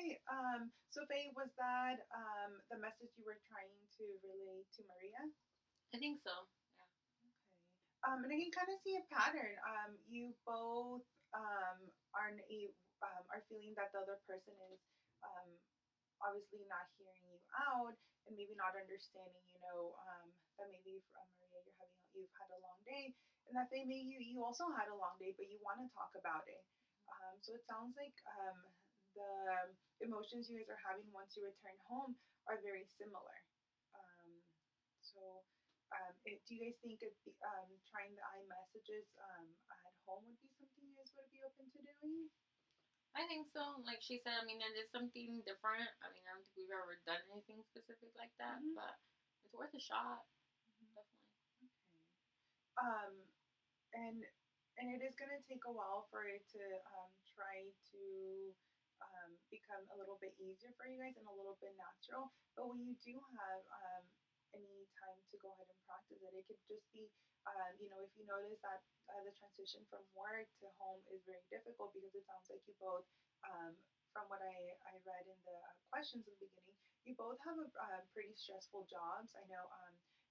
Okay. So Faye, was that the message you were trying to relay to Maria? I think so. Yeah. Okay. And I can kind of see a pattern. You both are feeling that the other person is um, obviously not hearing you out and maybe not understanding. That maybe Maria, you've had a long day, and that maybe you also had a long day, but you want to talk about it. So it sounds like the emotions you guys are having once you return home are very similar. Um, do you guys think trying the iMessages at home would be something you guys would be open to doing? I think so. Like she said, I mean, it is something different. I mean, I don't think we've ever done anything specific like that, Mm-hmm. but it's worth a shot. Definitely. Okay. Um, and and it is going to take a while for it to try to become a little bit easier for you guys and a little bit natural. But when you do have any time to go ahead and practice it, it could just be, if you notice that the transition from work to home is very difficult because it sounds like you both, from what I read in the questions in the beginning, you both have pretty stressful jobs. I know,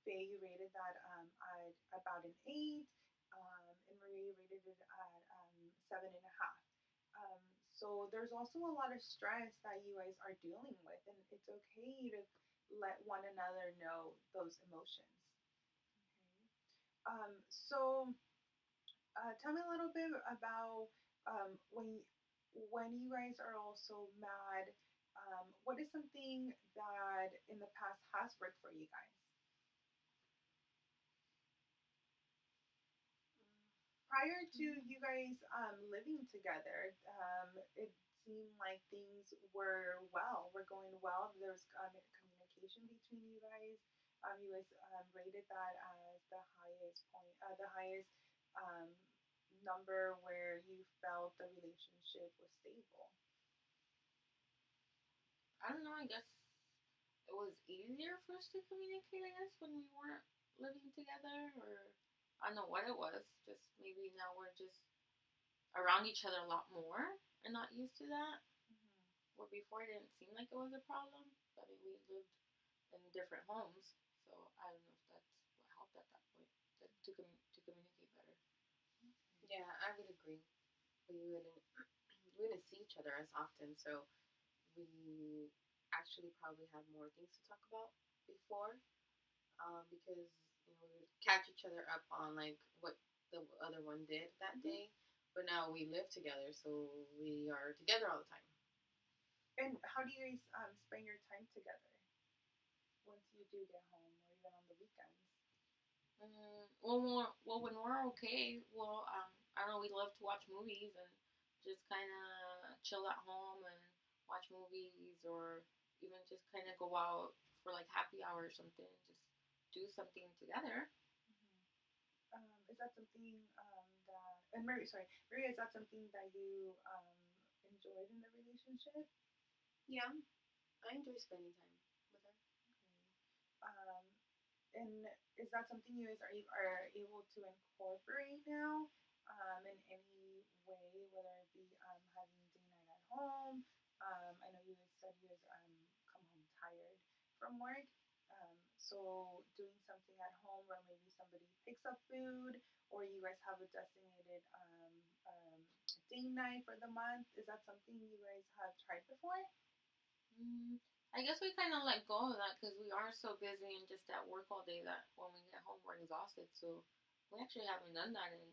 Faye, you rated that at about an 8, and Maria rated it at 7.5. So there's also a lot of stress that you guys are dealing with, and it's okay to let one another know those emotions. Okay. Tell me a little bit about when you guys are also mad. What is something that in the past has worked for you guys? Prior to you guys living together, it seemed like things were going well. There was communication between you guys. You guys rated that as the highest point, the highest um, number where you felt the relationship was stable. I don't know. I guess it was easier for us to communicate. I guess when we weren't living together, or I don't know what it was. Just maybe now we're just around each other a lot more and not used to that. Mm-hmm. Where before it didn't seem like it was a problem. I mean, we lived in different homes, so I don't know if that's what helped at that point to communicate better. Yeah, I would agree. We wouldn't see each other as often, so we actually probably had more things to talk about before, because we would catch each other up on like what the other one did that Mm-hmm. day. But now we live together, so we are together all the time. And how do you guys spend your time together once you do get home, or even on the weekends? When we're okay, I don't know. We love to watch movies and just kind of chill at home and watch movies, or even just kind of go out for like happy hour or something. Just do something together. Mm-hmm. Is that something and Mary, sorry, Maria, is that something that you enjoyed in the relationship? Yeah, I enjoy spending time with her. Okay. And is that something you guys are able to incorporate now in any way, whether it be having day night at home? I know you guys said you guys come home tired from work. So doing something at home where maybe somebody picks up food or you guys have a designated day night for the month. Is that something you guys have tried before? Mm, I guess we kind of let go of that because we are so busy and just at work all day that when we get home we're exhausted. So we actually haven't done that in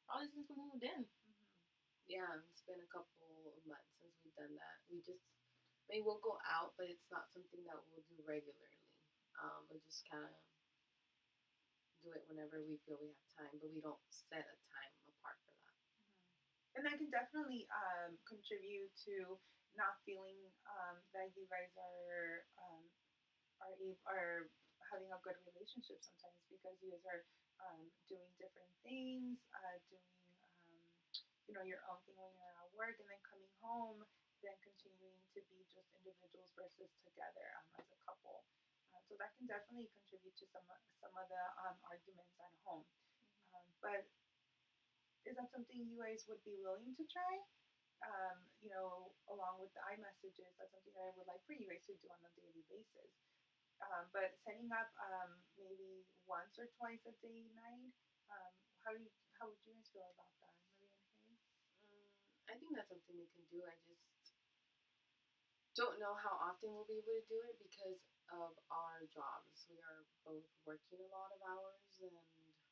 probably since we moved in. Mm-hmm. Yeah, it's been a couple of months since we've done that. Maybe we'll go out, but it's not something that we'll do regularly. We just kind of do it whenever we feel we have time, but we don't set a time apart for that. And that can definitely contribute to not feeling that you guys are having a good relationship sometimes because you guys are doing different things, doing your own thing when you're at work, and then coming home, then continuing to be just individuals versus together as a couple. So that can definitely contribute to some of the arguments at home. But is that something you guys would be willing to try? along with the iMessages, that's something that I would like for you guys to do on a daily basis. But setting up maybe once or twice a day night, um, how would you guys feel about that, Maria and Haley? I think that's something we can do. I just don't know how often we'll be able to do it because of our jobs. We are both working a lot of hours and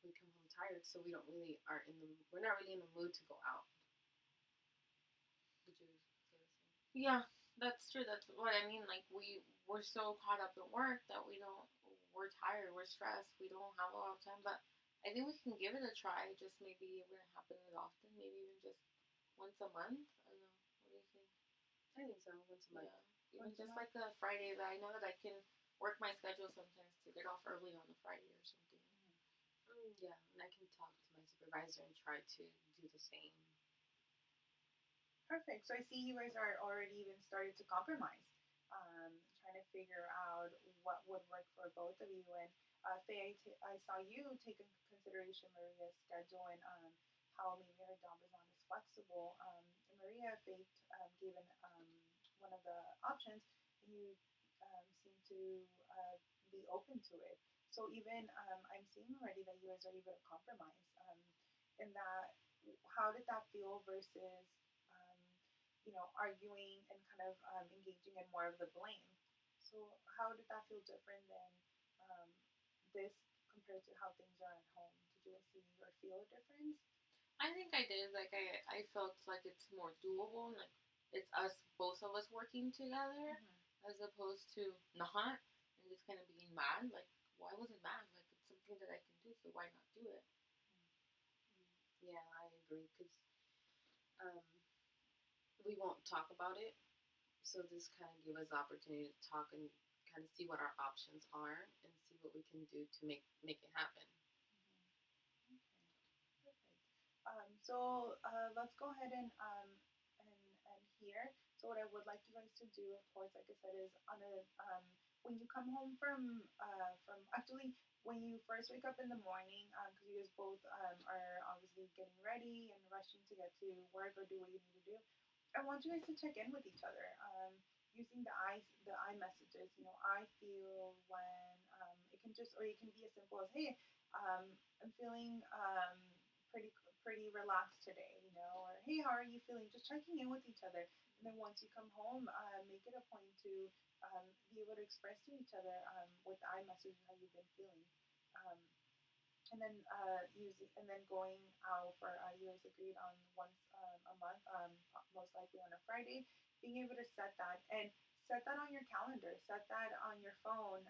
we come home tired, so we're not really in the mood to go out. Would you say the same? Yeah, that's true. That's what I mean. Like we're so caught up in work that we're tired, we're stressed, we don't have a lot of time. But I think we can give it a try. Just maybe it wouldn't happen as often. Maybe even just once a month. I don't know. What do you think? I think so. Once a month. Yeah, even just like a Friday that I know that I can work my schedule sometimes to get off early on a Friday or something. Yeah, and I can talk to my supervisor and try to do the same. Perfect. So I see you guys are already even started to compromise, trying to figure out what would work for both of you. And Faye, I saw you take into consideration Maria's schedule and how maybe her job is not as flexible. And Maria, Faye gave one of the options, and you seem to be open to it. So even I'm seeing already that you guys are able to compromise. In that, how did that feel versus um, arguing and kind of engaging in more of the blame. So how did that feel different than um, this compared to how things are at home? Did you see or feel a difference? I think I did. Like I felt like it's more doable. And, like it's us, both of us working together, as opposed to not and just kind of being mad. Like why wasn't mad? Like it's something that I can do, so why not do it? Yeah, I agree because um, we won't talk about it. So this kind of gave us the opportunity to talk and kind of see what our options are and see what we can do to make it happen. Okay, perfect. So let's go ahead and here. So what I would like you guys to do, of course, like I said, is on a when you come home from actually when you first wake up in the morning, because you guys both are obviously getting ready and rushing to get to work or do what you need to do. I want you guys to check in with each other. Using the I messages. I feel when it can just or it can be as simple as, hey, I'm feeling pretty relaxed today, or hey, how are you feeling? Just checking in with each other. And then once you come home, make it a point to be able to express to each other with the iMessage how you've been feeling. Um, and then going out for you guys agreed on once a month, most likely on a Friday. Being able to set that and set that on your calendar, set that on your phone,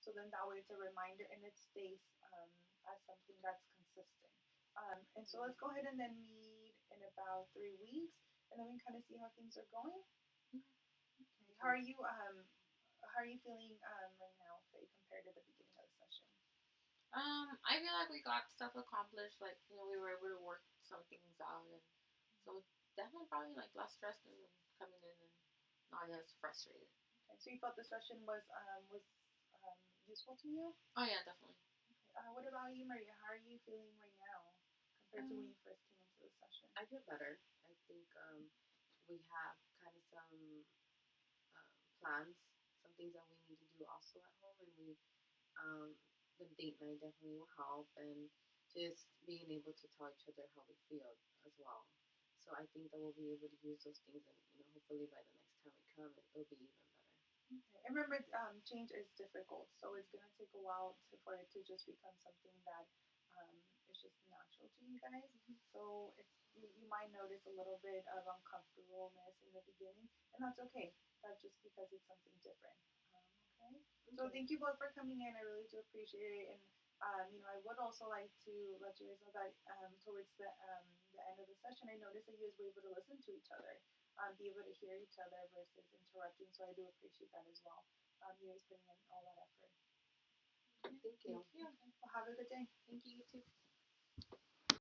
so then that way it's a reminder and it stays as something that's consistent. And so let's go ahead and then meet in about 3 weeks, and then we kind of see how things are going. Okay. How are you feeling right now, Faye, compared to the beginning of the session? I feel like we got stuff accomplished. Like we were able to work some things out, and so definitely probably like less stressed and coming in and not as frustrated. Okay, so you felt the session useful to you? Oh yeah, definitely. Okay. What about you, Maria? How are you feeling right now compared to when you first came into the session? I feel better. I think we have kind of some plans, some things that we need to do also at home, and um, the date night definitely will help, and just being able to tell each other how we feel as well. So I think that we'll be able to use those things, and hopefully by the next time we come, it'll be even better. Okay. And remember, change is difficult, so it's gonna take a while for it to just become something that um, is just natural to you guys. So you might notice a little bit of uncomfortableness in the beginning, and that's okay. That's just because it's something different. Okay. So thank you both for coming in. I really do appreciate it, and I would also like to let you guys know that towards the end of the session, I noticed that you guys were able to listen to each other, be able to hear each other versus interrupting. So I do appreciate that as well. You guys putting in all that effort. Thank you. Thank you. Okay. Well, have a good day. Thank you. You too.